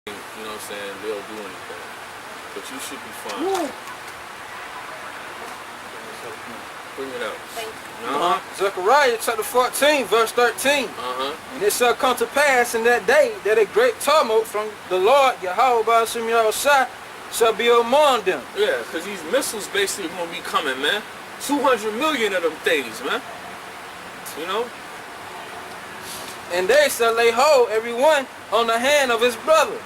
You know what I'm saying? They'll do anything. But you should be fine. Woo. Bring it up. Thank you. Zechariah chapter 14, verse 13. And it shall come to pass in that day that a great tumult from the Lord Yahweh Ba'ashim Yahushua shall be among them. Yeah, because these missiles basically going to be coming, man. 200 million of them things, man. You know? And they shall lay hold every one on the hand of his brother,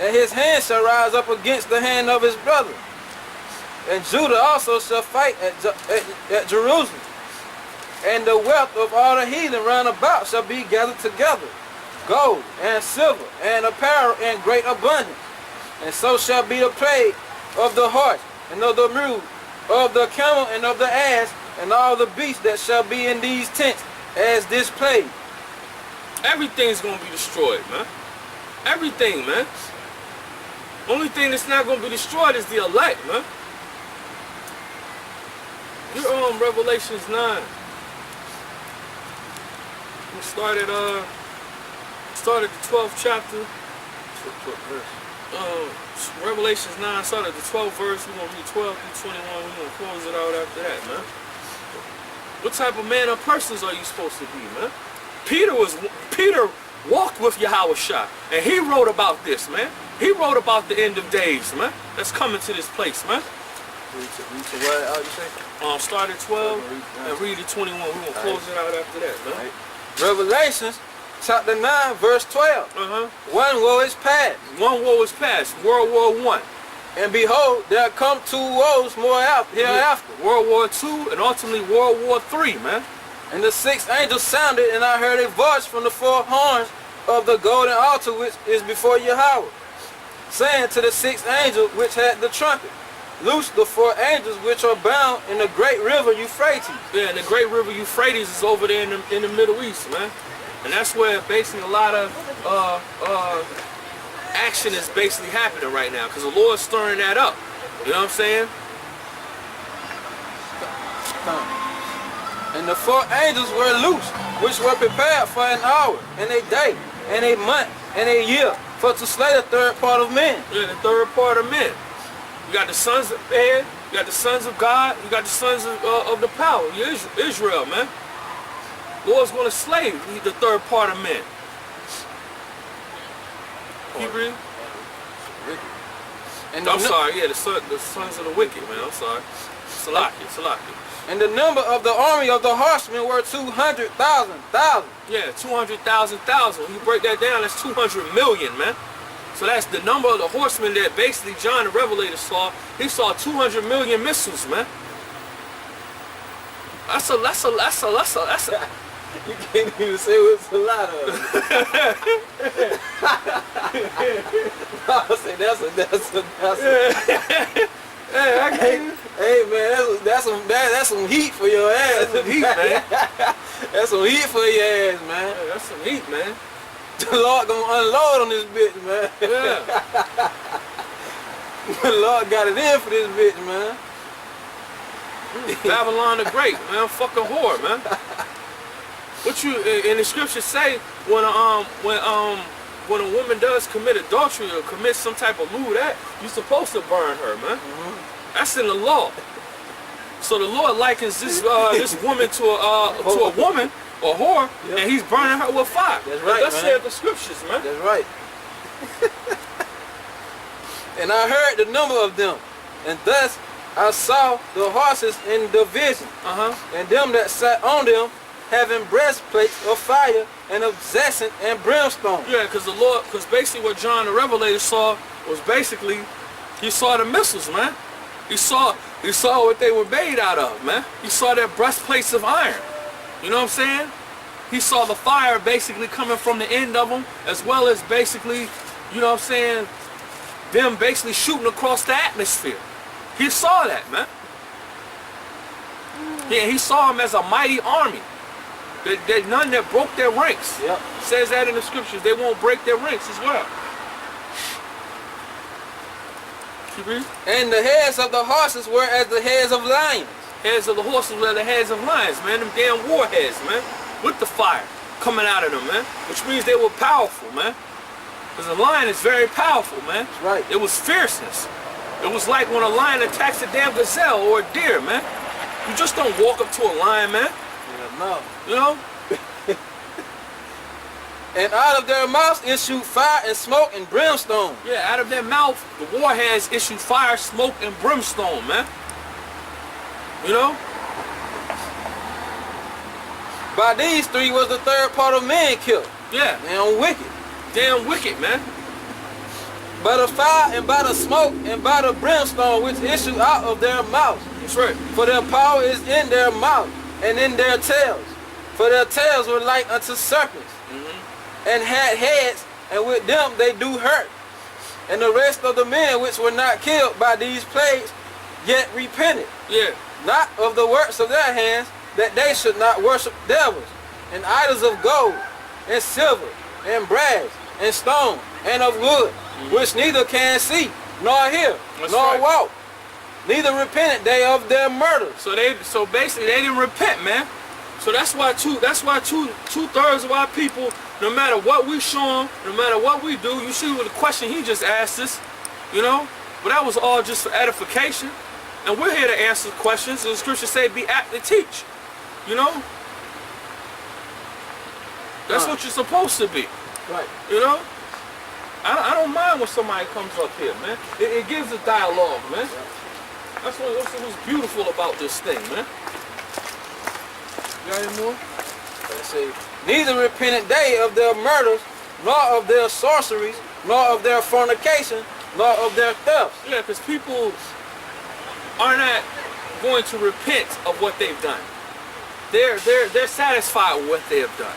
and his hand shall rise up against the hand of his brother. And Judah also shall fight at Jerusalem. And the wealth of all the heathen round about shall be gathered together, gold and silver and apparel in great abundance. And so shall be the plague of the horse and of the mule, of the camel and of the ass, and all the beasts that shall be in these tents, as this plague. Everything's going to be destroyed, man. Everything, man. Only thing that's not going to be destroyed is the elect, man. You're on Revelations 9. We started the 12th chapter. Revelations 9 started the 12th verse. We're going to read 12 through 21. We're going to close it out after that, man. What type of man or persons are you supposed to be, man? Peter walked with Yahushua, and he wrote about this, man. He wrote about the end of days, man. That's coming to this place, man. Read to what out you say? Start at 12 and read at 21. We're going to close it out after that, man. Revelations chapter 9 verse 12. One woe is past. One woe is past. World War I. And behold, there come two woes more hereafter. World War II and ultimately World War III, man. And the sixth angel sounded, and I heard a voice from the four horns of the golden altar which is before Yahweh, saying to the sixth angel which had the trumpet, loose the four angels which are bound in the great river Euphrates. Yeah, and the great river Euphrates is over there in the Middle East, man. And that's where basically a lot of action is basically happening right now, because the Lord's stirring that up. You know what I'm saying? And the four angels were loosed, which were prepared for an hour, and a day, and a month, and a year, for to slay the third part of men. Yeah, the third part of men. You got the sons of man, you got the sons of God, you got the sons of the power, Israel, man. Lord's going to slay the third part of men. Keep reading. I'm sorry, yeah, the sons of the wicked, man. I'm sorry. Salakia. And the number of the army of the horsemen were 200,000. Yeah, 200,000. When you break that down, that's 200 million, man. So that's the number of the horsemen that basically John the Revelator saw. He saw 200 million missiles, man. That's a. You can't even say what's a lot of. I say that's a. Hey man, that's some heat for your ass. That's some heat, man. That's some heat for your ass, man. Yeah, that's some heat, man. The Lord gonna unload on this bitch, man. Yeah. The Lord got it in for this bitch, man. Babylon the Great, man. Fucking whore, man. What you in the scriptures say when a woman does commit adultery or commit some type of lewd act, you're supposed to burn her, man. That's in the law. So the Lord likens this woman to a woman, a whore, and he's burning her with fire. That's right, Let's say the scriptures, man. That's right. And I heard the number of them, and thus I saw the horses in division, and them that sat on them having breastplates of fire and of jacinth and brimstone. Yeah, because basically what John the Revelator saw was basically, he saw the missiles, man. He saw what they were made out of, man. He saw their breastplates of iron. You know what I'm saying? He saw the fire basically coming from the end of them, as well as basically, you know what I'm saying, them basically shooting across the atmosphere. He saw that, man. Yeah, he saw them as a mighty army. There's none that broke their ranks. Yep. Says that in the scriptures. They won't break their ranks as well. Keep reading. And the heads of the horses were as the heads of lions. Heads of the horses were the heads of lions, man. Them damn war heads, man. With the fire coming out of them, man. Which means they were powerful, man. Because a lion is very powerful, man. That's right. It was fierceness. It was like when a lion attacks a damn gazelle or a deer, man. You just don't walk up to a lion, man. Yeah, no. You know? And out of their mouths issue fire and smoke and brimstone. Yeah, out of their mouth, the warheads issue fire, smoke, and brimstone, man. You know? By these three was the third part of men killed. Yeah. Damn wicked. Damn wicked, man. By the fire and by the smoke and by the brimstone which issue out of their mouths. That's right. For their power is in their mouth and in their tails. For their tails were like unto serpents, and had heads, and with them they do hurt. And the rest of the men which were not killed by these plagues yet repented, Yeah. not of the works of their hands, that they should not worship devils, and idols of gold, and silver, and brass, and stone, and of wood, which neither can see, nor hear, That's nor right. walk. Neither repented they of their murders. So basically they didn't repent, man. So that's why two-thirds of our people, no matter what we show them, no matter what we do, you see what the question he just asked us, you know? But that was all just for edification. And we're here to answer questions. And the scriptures say be apt to teach. You know? That's what you're supposed to be. Right. You know? I don't mind when somebody comes up here, man. It gives a dialogue, man. That's what's beautiful about this thing, man. You got any more? They say, neither repented they of their murders, nor of their sorceries, nor of their fornication, nor of their thefts. Yeah, because people are not going to repent of what they've done. They're satisfied with what they have done.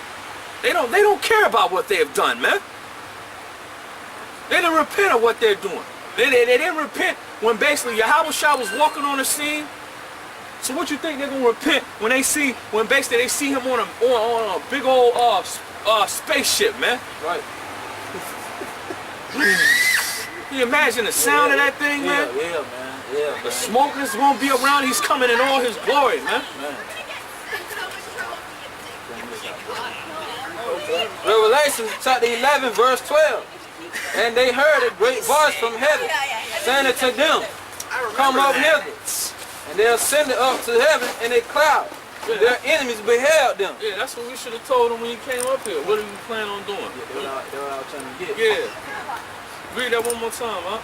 They don't care about what they have done, man. They didn't repent of what they're doing. They didn't repent when basically Yahweh Shah was walking on the scene. So what you think they're gonna repent when basically they see him on a big old spaceship, man? Right. Can you imagine the sound of that thing, man? Yeah, man. Yeah, The man. smoke that's gonna be around, he's coming in all his glory, man. Revelation chapter 11, verse 12. And they heard a great voice from heaven, saying unto them, come up hither. And they ascended up to heaven in a cloud. Yeah. Their enemies beheld them. Yeah, that's what we should have told him when he came up here. What are you planning on doing? That's what I was trying to get. Yeah. Read that one more time, huh?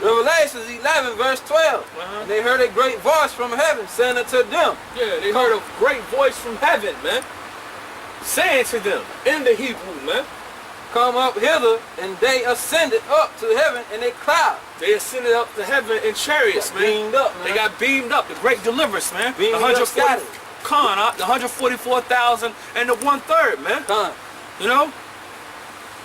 Revelation 11, verse 12. And they heard a great voice from heaven, saying unto them, Yeah, they heard a great voice from heaven, man. Saying to them, in the Hebrew, man. come up hither, and they ascended up to heaven in a cloud. They ascended up to heaven in chariots, man. Beamed up, man. They got beamed up. The great deliverance, man. Beamed up, scattered. The 144,000 and the 1/3, man. Done. You know?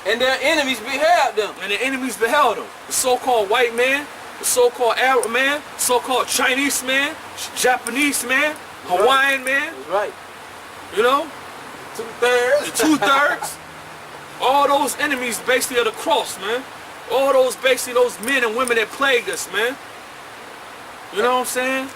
And their enemies beheld them. And the enemies beheld them. The so-called white man, the so-called Arab man, so-called Chinese man, Japanese man, Hawaiian man, That's right. you know? 2/3. The 2/3. All those enemies basically of the cross, man. All those basically those men and women that plagued us, man. You know what I'm saying?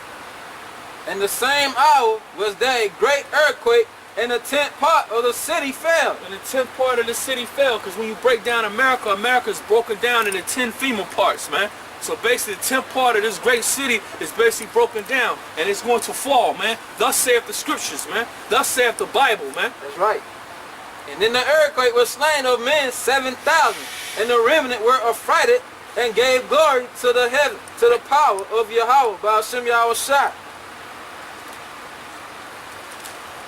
And the same hour was there a great earthquake, and the 10th part of the city fell. And the 10th part of the city fell, because when you break down America, America's broken down into 10 FEMA parts, man. So basically the 10th part of this great city is basically broken down, and it's going to fall, man. Thus saith the scriptures, man. Thus saith the Bible, man. That's right. And in the earthquake was slain of men 7,000, and the remnant were affrighted and gave glory to the heaven, to the power of Yahweh, by Hashem Yahweh Shah.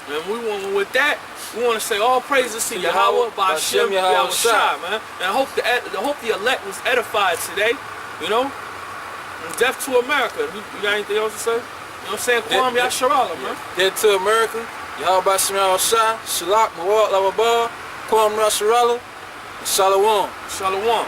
And with that, we want to say all praises to Yahweh, by Hashem Yahweh Shah, man. And I hope the elect was edified today, you know. And death to America. You got anything else to say? You know what I'm saying? Kwam Yasharala, man. Dead to America, Yahweh by Hashem Yahweh Shah, Shalak, Mawad, Lawabah, Kwam Rasharala, Shalom. Shalom.